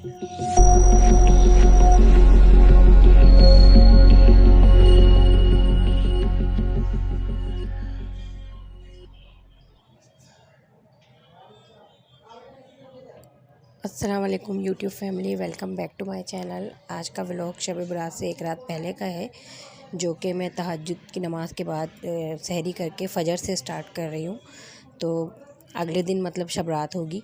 अस्सलाम वालेकुम YouTube family, welcome back to my channel. आज का व्लॉग शब बरात से एक रात पहले का है, जो कि मैं तहज्जुद की नमाज़ के बाद सहरी करके फ़जर से स्टार्ट कर रही हूँ। तो अगले दिन मतलब शब रात होगी,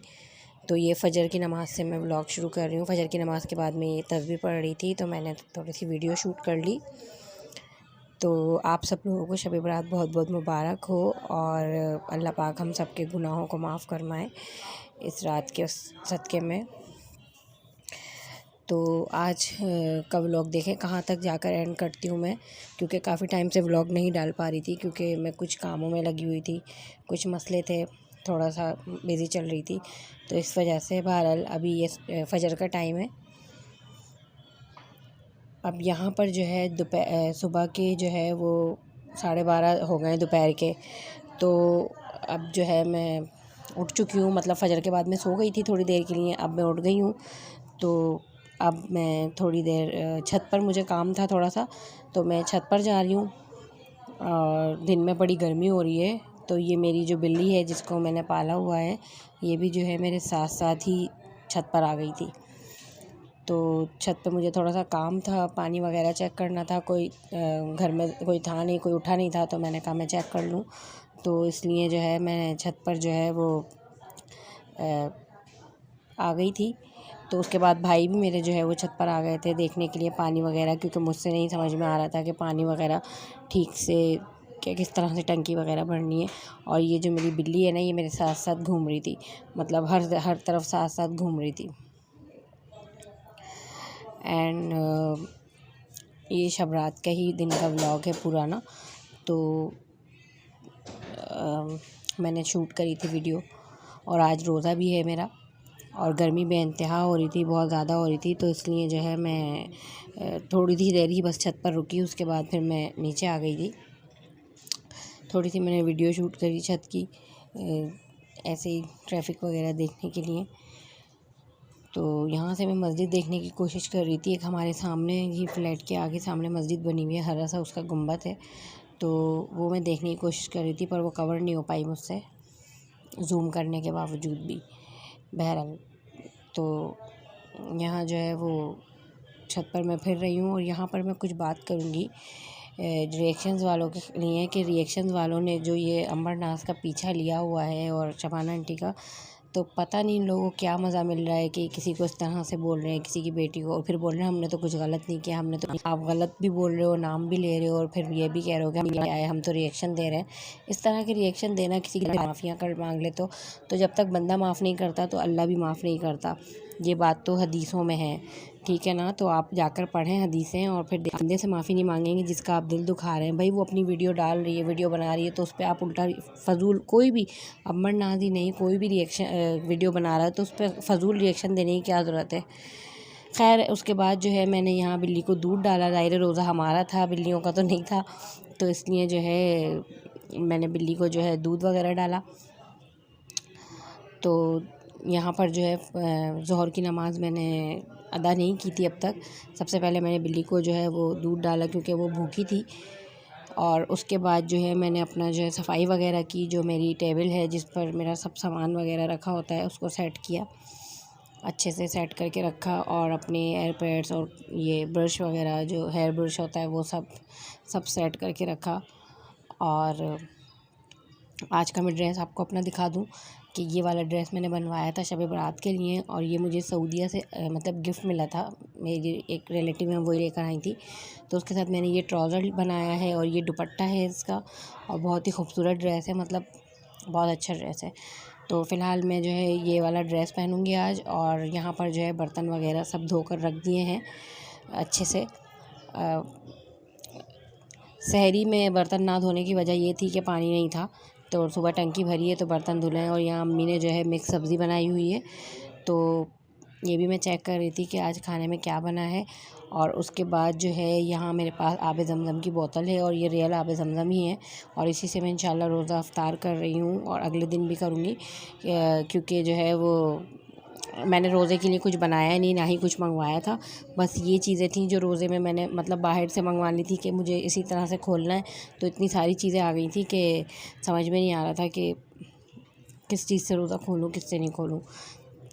तो ये फ़जर की नमाज़ से मैं व्लॉग शुरू कर रही हूँ। फ़जर की नमाज़ के बाद मैं ये तस्बीह पढ़ रही थी, तो मैंने थोड़ी सी वीडियो शूट कर ली। तो आप सब लोगों को शब बरात बहुत बहुत मुबारक हो और अल्लाह पाक हम सब के गुनाहों को माफ़ फरमाए इस रात के सदक़े में। तो आज का व्लॉग देखें कहाँ तक जाकर एंड करती हूँ मैं, क्योंकि काफ़ी टाइम से व्लॉग नहीं डाल पा रही थी, क्योंकि मैं कुछ कामों में लगी हुई थी, कुछ मसले थे, थोड़ा सा बिज़ी चल रही थी, तो इस वजह से। बहरहाल अभी ये फ़जर का टाइम है। अब यहाँ पर जो है सुबह के जो है वो 12:30 हो गए दोपहर के। तो अब जो है मैं उठ चुकी हूँ, मतलब फ़जर के बाद मैं सो गई थी थोड़ी देर के लिए, अब मैं उठ गई हूँ। तो अब मैं थोड़ी देर छत पर, मुझे काम था थोड़ा सा, तो मैं छत पर जा रही हूँ। और दिन में बड़ी गर्मी हो रही है, तो ये मेरी जो बिल्ली है जिसको मैंने पाला हुआ है, ये भी जो है मेरे साथ साथ ही छत पर आ गई थी। तो छत पे मुझे थोड़ा सा काम था, पानी वगैरह चेक करना था। कोई घर में कोई था नहीं, कोई उठा नहीं था, तो मैंने कहा मैं चेक कर लूँ। तो इसलिए जो है मैं छत पर जो है वो आ गई थी। तो उसके बाद भाई भी मेरे जो है वो छत पर आ गए थे देखने के लिए पानी वगैरह, क्योंकि मुझसे नहीं समझ में आ रहा था कि पानी वगैरह ठीक से किस तरह से टंकी वगैरह भरनी है। और ये जो मेरी बिल्ली है ना, ये मेरे साथ साथ घूम रही थी, मतलब हर तरफ साथ साथ घूम रही थी। एंड ये शब रात का ही दिन का व्लॉग है पुराना। तो मैंने शूट करी थी वीडियो, और आज रोज़ा भी है मेरा, और गर्मी बेइंतहा हो रही थी, बहुत ज़्यादा हो रही थी, तो इसलिए जो है मैं थोड़ी सी देर ही बस छत पर रुकी, उसके बाद फिर मैं नीचे आ गई थी। थोड़ी सी मैंने वीडियो शूट करी छत की, ऐसे ही ट्रैफिक वगैरह देखने के लिए। तो यहाँ से मैं मस्जिद देखने की कोशिश कर रही थी। एक हमारे सामने ही फ्लैट के आगे सामने मस्जिद बनी हुई है, हरा सा उसका गुंबद है, तो वो मैं देखने की कोशिश कर रही थी, पर वो कवर नहीं हो पाई मुझसे जूम करने के बावजूद भी। बहरहाल तो यहाँ जो है वो छत पर मैं फिर रही हूँ, और यहाँ पर मैं कुछ बात करूँगी रिएक्शंस वालों के लिए, कि रिएक्शंस वालों ने जो ये अंबर नाज का पीछा लिया हुआ है और शबाना आंटी का, तो पता नहीं इन लोगों को क्या मज़ा मिल रहा है कि किसी को इस तरह से बोल रहे हैं, किसी की बेटी को, और फिर बोल रहे हैं हमने तो कुछ गलत नहीं किया, हमने तो। आप गलत भी बोल रहे हो, नाम भी ले रहे हो, और फिर ये भी कह रहे हो कि हम क्या है, हम तो रिएक्शन दे रहे हैं। इस तरह के रिएक्शन देना, किसी की माफ़ियाँ कर मांग ले, तो जब तक बंदा माफ़ नहीं करता तो अल्लाह भी माफ़ नहीं करता। ये बात तो हदीसों में है, ठीक है ना। तो आप जाकर पढ़ें हदीसें, और फिर बंदे से माफ़ी नहीं मांगेंगे जिसका आप दिल दुखा रहे हैं। भाई वो अपनी वीडियो डाल रही है, वीडियो बना रही है, तो उस पर आप उल्टा फ़जूल, कोई भी अमर नाज ही नहीं, कोई भी रिएक्शन वीडियो बना रहा है तो उस पर फ़जूल रिएक्शन देने की क्या ज़रूरत है। खैर उसके बाद जो है मैंने यहाँ बिल्ली को दूध डाला। ज़ाहिर रोज़ा हमारा था, बिल्लियों का तो नहीं था, तो इसलिए जो है मैंने बिल्ली को जो है दूध वगैरह डाला। तो यहाँ पर जो है ज़ोहर की नमाज़ मैंने अदा नहीं की थी अब तक। सबसे पहले मैंने बिल्ली को जो है वो दूध डाला, क्योंकि वो भूखी थी, और उसके बाद जो है मैंने अपना जो है सफाई वगैरह की। जो मेरी टेबल है जिस पर मेरा सब सामान वगैरह रखा होता है, उसको सेट किया, अच्छे से सेट करके रखा, और अपने एयर पैड्स और ये ब्रश वगैरह जो हेयर ब्रश होता है वो सब सेट करके रखा। और आज का मैं ड्रेस आपको अपना दिखा दूं, कि ये वाला ड्रेस मैंने बनवाया था शब बारात के लिए, और ये मुझे सऊदीया से मतलब गिफ्ट मिला था। मेरी एक रिलेटिव है, वही लेकर आई थी, तो उसके साथ मैंने ये ट्राउज़र बनाया है, और ये दुपट्टा है इसका, और बहुत ही खूबसूरत ड्रेस है, मतलब बहुत अच्छा ड्रेस है। तो फ़िलहाल मैं जो है ये वाला ड्रेस पहनूँगी आज। और यहाँ पर जो है बर्तन वगैरह सब धोकर रख दिए हैं अच्छे से। सहरी में बर्तन ना धोने की वजह ये थी कि पानी नहीं था, तो सुबह टंकी भरी है तो बर्तन धुले हैं। और यहाँ अम्मी ने जो है मिक्स सब्ज़ी बनाई हुई है, तो ये भी मैं चेक कर रही थी कि आज खाने में क्या बना है। और उसके बाद जो है यहाँ मेरे पास आब ज़मज़म की बोतल है, और ये रियल आब ज़मज़म ही है, और इसी से मैं इंशाल्लाह रोज़ा अफ्तार कर रही हूँ, और अगले दिन भी करूँगी, क्योंकि जो है वो मैंने रोज़े के लिए कुछ बनाया नहीं, ना ही कुछ मंगवाया था। बस ये चीज़ें थी जो रोज़े में मैंने मतलब बाहर से मंगवा ली थी कि मुझे इसी तरह से खोलना है। तो इतनी सारी चीज़ें आ गई थी कि समझ में नहीं आ रहा था कि किस चीज़ से रोज़ा खोलूँ, किससे नहीं खोलूँ।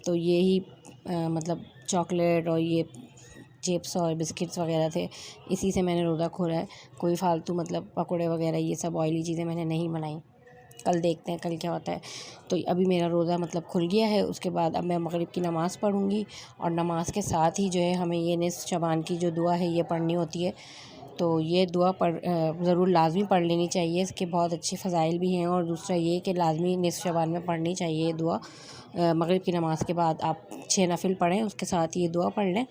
तो यही मतलब चॉकलेट और ये चिप्स और बिस्किट्स वगैरह थे, इसी से मैंने रोज़ा खोला है। कोई फ़ालतू मतलब पकोड़े वगैरह ये सब ऑयली चीज़ें मैंने नहीं बनाई। कल देखते हैं कल क्या होता है। तो अभी मेरा रोज़ा मतलब खुल गया है। उसके बाद अब मैं मग़रिब की नमाज़ पढ़ूँगी और नमाज़ के साथ ही जो है हमें ये निस्फ़ शबान की जो दुआ है ये पढ़नी होती है। तो ये दुआ ज़रूर लाज़मी पढ़ लेनी चाहिए। इसके बहुत अच्छे फ़ज़ाइल भी हैं और दूसरा ये कि लाज़मी निस्फ़ शबान में पढ़नी चाहिए ये दुआ। मग़रिब की नमाज़ के बाद आप 6 नफ़िल पढ़ें, उसके साथ ये दुआ पढ़ लें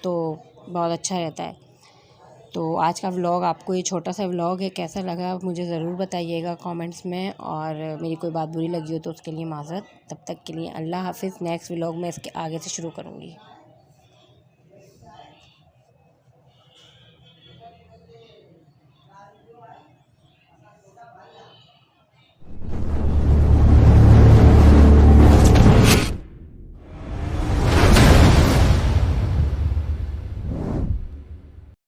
तो बहुत अच्छा रहता है। तो आज का व्लॉग, आपको ये छोटा सा व्लॉग है, कैसा लगा मुझे ज़रूर बताइएगा कमेंट्स में। और मेरी कोई बात बुरी लगी हो तो उसके लिए माज़रत। तब तक के लिए अल्लाह हाफ़िज़। नेक्स्ट व्लॉग मैं इसके आगे से शुरू करूँगी।